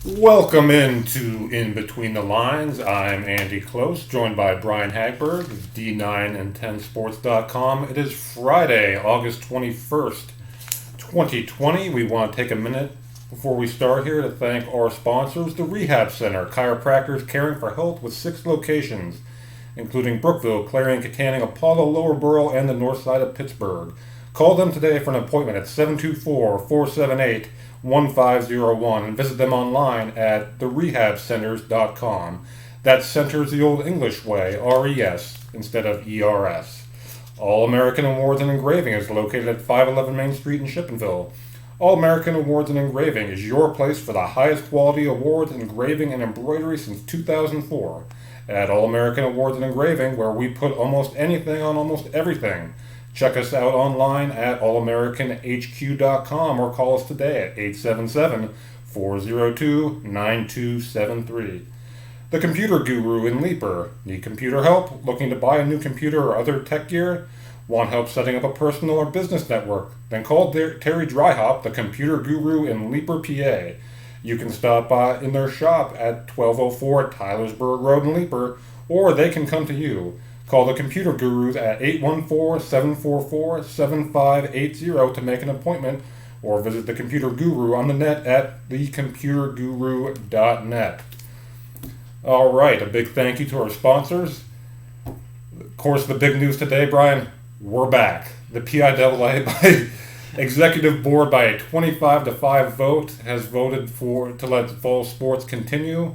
Welcome into In Between the Lines. I'm Andy Close, joined by Brian Hagberg of D9 and 10sports.com. It is Friday, August 21st, 2020. We want to take a minute before we start here to thank our sponsors, the Rehab Center, chiropractors caring for health with 6 locations, including Brookville, Clarion, Katanning, Apollo, Lower Borough, and the north side of Pittsburgh. Call them today for an appointment at 724-478-1501 and visit them online at therehabcenters.com. That center's the old English way, RES instead of ERS. All American Awards and Engraving is located at 511 Main Street in Shippenville. All American Awards and Engraving is your place for the highest quality awards, engraving, and embroidery since 2004. At All American Awards and Engraving, where we put almost anything on almost everything. Check us out online at allamericanhq.com or call us today at 877-402-9273. The Computer Guru in Leaper. Need computer help? Looking to buy a new computer or other tech gear? Want help setting up a personal or business network? Then call Terry Dryhop, the Computer Guru in Leaper, PA. You can stop by in their shop at 1204 Tylersburg Road in Leaper, or they can come to you. Call the Computer Gurus at 814-744-7580 to make an appointment, or visit the Computer Guru on the net at thecomputerguru.net. All right, a big thank you to our sponsors. Of course, the big news today, Brian, we're back. The PIAA by Executive Board by a 25-5 vote has voted to let fall sports continue,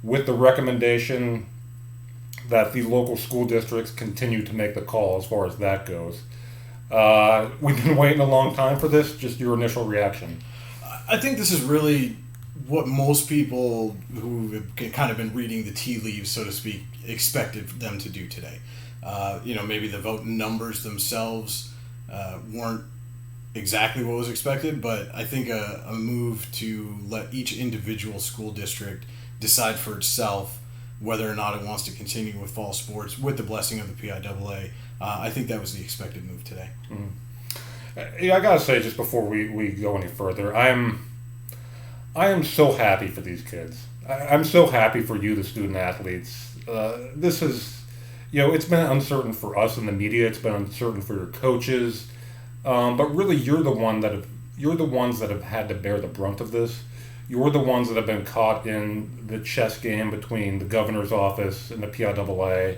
with the recommendation that the local school districts continue to make the call as far as that goes. We've been waiting a long time for this. Just your initial reaction. I think this is really what most people who have kind of been reading the tea leaves, so to speak, expected them to do today. Maybe the vote numbers themselves weren't exactly what was expected, but I think a move to let each individual school district decide for itself whether or not it wants to continue with fall sports with the blessing of the PIAA. I think that was the expected move today. Mm-hmm. Yeah, I gotta say, just before we go any further, I am so happy for these kids. I'm so happy for you, the student athletes. This is, it's been uncertain for us in the media. It's been uncertain for your coaches, but really, you're the ones that have had to bear the brunt of this. You're the ones that have been caught in the chess game between the governor's office and the PIAA,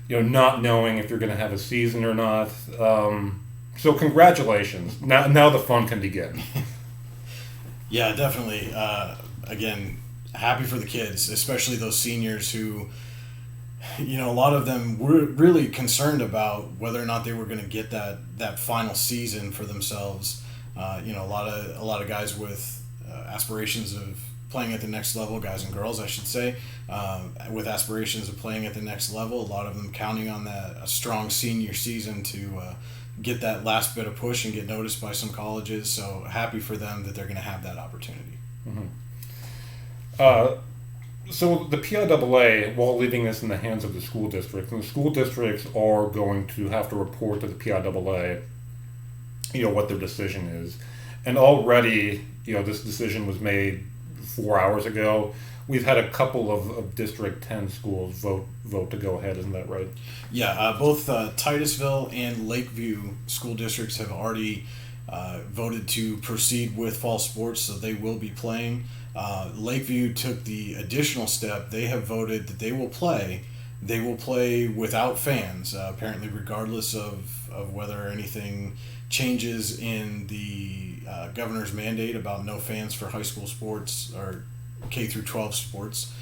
not knowing if you're going to have a season or not. So congratulations. Now the fun can begin. Yeah, definitely. Again, happy for the kids, especially those seniors who, a lot of them were really concerned about whether or not they were going to get that final season for themselves. A lot of guys with aspirations of playing at the next level, guys and girls, I should say, with aspirations of playing at the next level. A lot of them counting on a strong senior season to get that last bit of push and get noticed by some colleges. So happy for them that they're going to have that opportunity. Mm-hmm. So the PIAA, while leaving this in the hands of the school districts, and the school districts are going to have to report to the PIAA, what their decision is. And already, this decision was made 4 hours ago. We've had a couple of District 10 schools vote to go ahead. Isn't that right? Yeah, both Titusville and Lakeview school districts have already voted to proceed with fall sports, so they will be playing. Lakeview took the additional step. They have voted that they will play. They will play without fans, apparently regardless of whether anything changes in the governor's mandate about no fans for high school sports or K through 12 sports.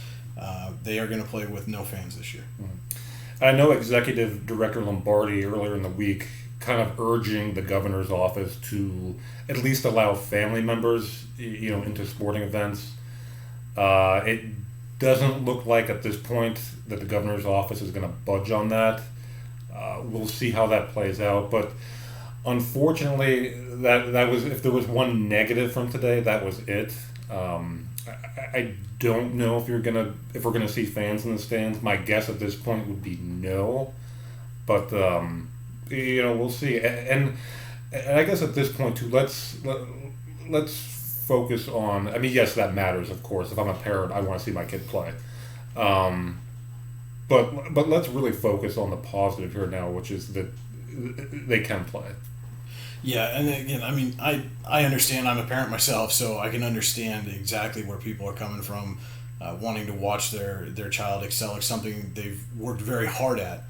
They are going to play with no fans this year. Mm-hmm. I know Executive Director Lombardi earlier in the week kind of urging the governor's office to at least allow family members, into sporting events. It doesn't look like at this point that the governor's office is going to budge on that. We'll see how that plays out, but unfortunately, that was, if there was one negative from today, that was it. I don't know if we're gonna see fans in the stands. My guess at this point would be no, but we'll see. And I guess at this point too, let's focus on. I mean, yes, that matters, of course. If I'm a parent, I want to see my kid play. Um, but let's really focus on the positive here now, which is that they can play. Yeah, and again, I mean, I understand. I'm a parent myself, so I can understand exactly where people are coming from, wanting to watch their child excel at something they've worked very hard at.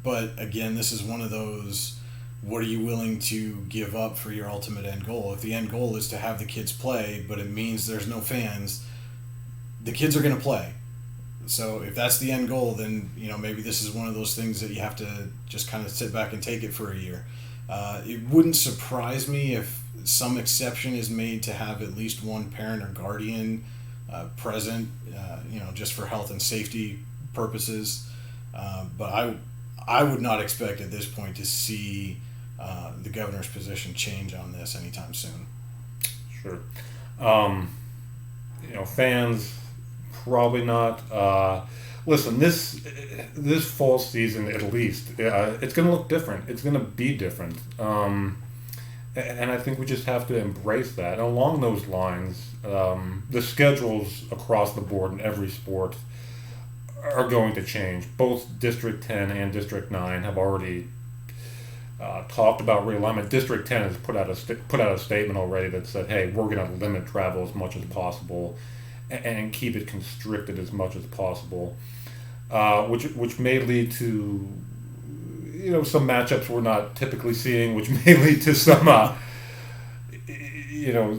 But again, this is one of those. What are you willing to give up for your ultimate end goal? If the end goal is to have the kids play, but it means there's no fans, the kids are going to play. So if that's the end goal, then maybe this is one of those things that you have to just kind of sit back and take it for a year. It wouldn't surprise me if some exception is made to have at least one parent or guardian present, just for health and safety purposes. But I would not expect at this point to see the governor's position change on this anytime soon. Sure. Fans, probably not. Listen, this fall season, at least, it's going to look different. It's going to be different. And I think we just have to embrace that. And along those lines, the schedules across the board in every sport are going to change. Both District 10 and District 9 have already talked about realignment. District 10 has put out a statement already that said, "Hey, we're going to limit travel as much as possible and keep it constricted as much as possible," which may lead to some matchups we're not typically seeing, which may lead to some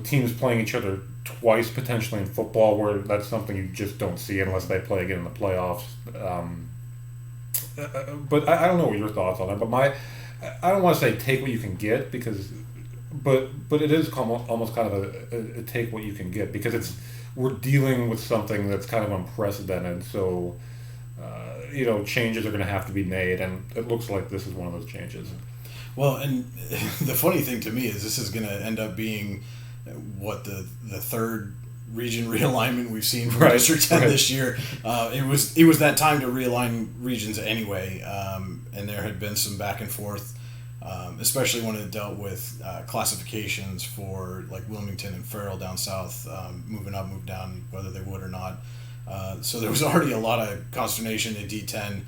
teams playing each other twice potentially in football, where that's something you just don't see unless they play again in the playoffs. But I don't know what your thoughts on it. But I don't want to say take what you can get, but it is almost kind of a take what you can get, because we're dealing with something that's kind of unprecedented. So changes are going to have to be made, and it looks like this is one of those changes. Well, and the funny thing to me is this is going to end up being what the third region realignment we've seen from District 10 this year. It was that time to realign regions anyway, and there had been some back and forth, especially when it dealt with classifications for like Wilmington and Farrell down south, moving up, move down, whether they would or not. So there was already a lot of consternation at D10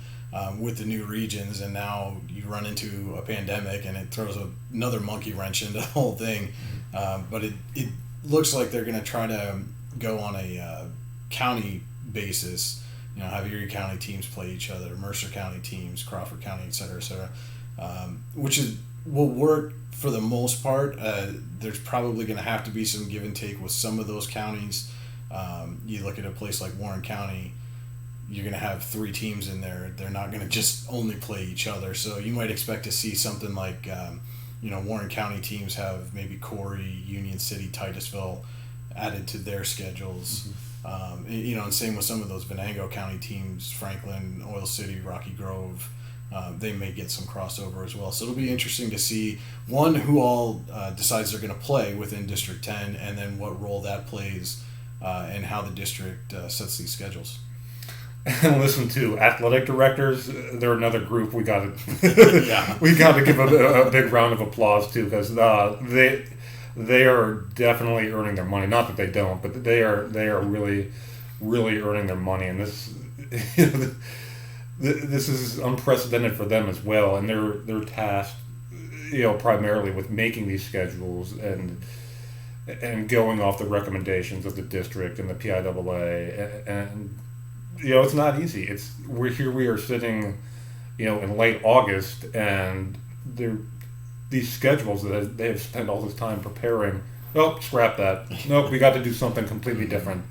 with the new regions, and now you run into a pandemic and it throws another monkey wrench into the whole thing. But it looks like they're going to try to go on a county basis, have Erie County teams play each other, Mercer County teams, Crawford County, et cetera, which will work for the most part. There's probably going to have to be some give and take with some of those counties. You look at a place like Warren County, you're going to have 3 teams in there. They're not going to just only play each other. So you might expect to see something like, Warren County teams have maybe Corey, Union City, Titusville added to their schedules. Mm-hmm. And same with some of those Venango County teams, Franklin, Oil City, Rocky Grove. They may get some crossover as well. So it'll be interesting to see, one, who all decides they're going to play within District 10, and then what role that plays and how the district sets these schedules. And listen, to athletic directors, they're another group we got to we got to give a big round of applause to, because they are definitely earning their money. Not that they don't, but they are really earning their money, and this this is unprecedented for them as well. And they're tasked, primarily with making these schedules and going off the recommendations of the district and the PIAA, and it's not easy. We are sitting, in late August, and these schedules that they have spent all this time preparing. Nope, scrap that. Nope, we got to do something completely different.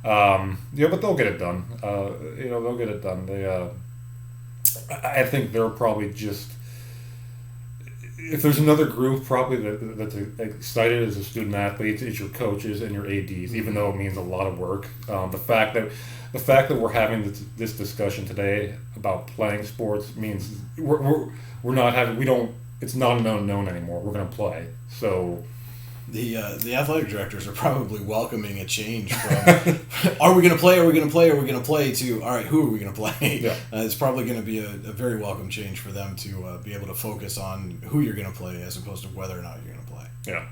But they'll get it done. They'll get it done. I think they're probably just. If there's another group probably that's excited as a student athlete, it's your coaches and your ADs, even though it means a lot of work. The fact that we're having this discussion today about playing sports means we're not having, it's not an unknown anymore. We're going to play. So the athletic directors are probably welcoming a change from are we going to play, are we going to play, are we going to play, to all right, who are we going to play? Yeah. It's probably going to be a very welcome change for them to be able to focus on who you're going to play as opposed to whether or not you're going to play. Yeah.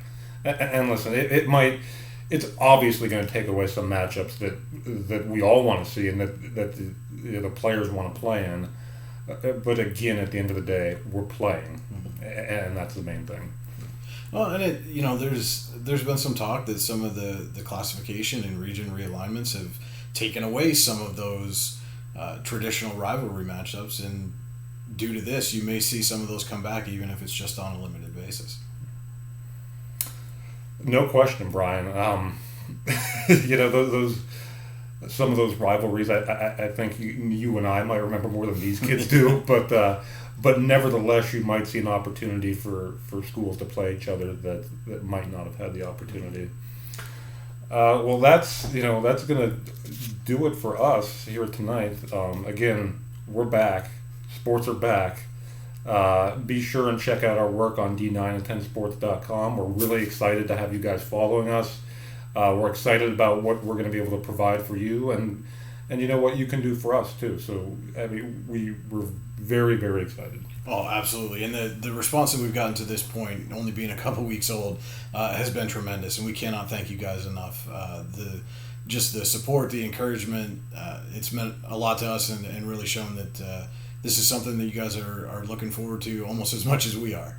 And listen, it might. It's obviously going to take away some matchups that we all want to see and that the players want to play in. But again, at the end of the day, we're playing, and that's the main thing. Well, and there's been some talk that some of the classification and region realignments have taken away some of those traditional rivalry matchups, and due to this, you may see some of those come back, even if it's just on a limited basis. No question, Brian. Those some of those rivalries. I think you and I might remember more than these kids do, but nevertheless, you might see an opportunity for schools to play each other that might not have had the opportunity. Well, that's going to do it for us here tonight. Again, we're back. Sports are back. Be sure and check out our work on d9and10sports.com. We're really excited to have you guys following us. We're excited about what we're going to be able to provide for you, and you know what you can do for us too. So I mean, we're very, very excited. Oh, absolutely. And the response that we've gotten to this point, only being a couple weeks old, has been tremendous, and we cannot thank you guys enough. The support, the encouragement, it's meant a lot to us, and really shown that this is something that you guys are looking forward to almost as much as we are.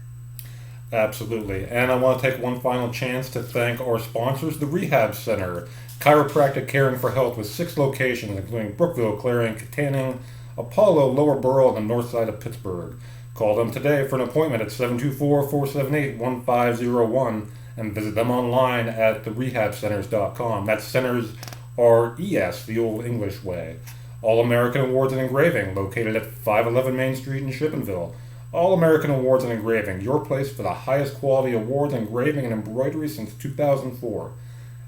Absolutely. And I want to take one final chance to thank our sponsors, the Rehab Center, chiropractic caring for health with 6 locations, including Brookville, Clarion, Katanning, Apollo, Lower Borough, and the north side of Pittsburgh. Call them today for an appointment at 724-478-1501 and visit them online at therehabcenters.com. That's centers are ES, the old English way. All-American Awards and Engraving, located at 511 Main Street in Shippenville. All-American Awards and Engraving, your place for the highest quality awards, engraving, and embroidery since 2004.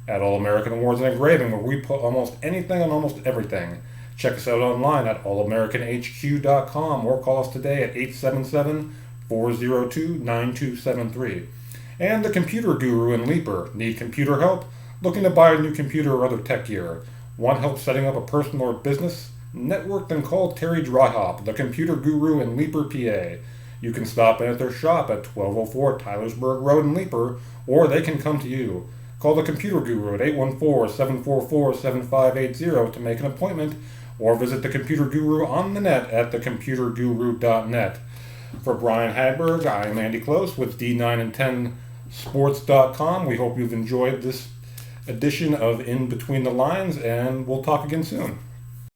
At All-American Awards and Engraving, where we put almost anything on almost everything. Check us out online at allamericanhq.com or call us today at 877-402-9273. And the Computer Guru in Leaper. Need computer help? Looking to buy a new computer or other tech gear? Want help setting up a personal or business? Network, then call Terry Dryhop, the Computer Guru in Leaper, PA. You can stop in at their shop at 1204 Tylersburg Road in Leaper, or they can come to you. Call the Computer Guru at 814-744-7580 to make an appointment, or visit the Computer Guru on the net at thecomputerguru.net. For Brian Hadberg, I am Andy Close with D9and10sports.com. We hope you've enjoyed this edition of In Between the Lines, and we'll talk again soon.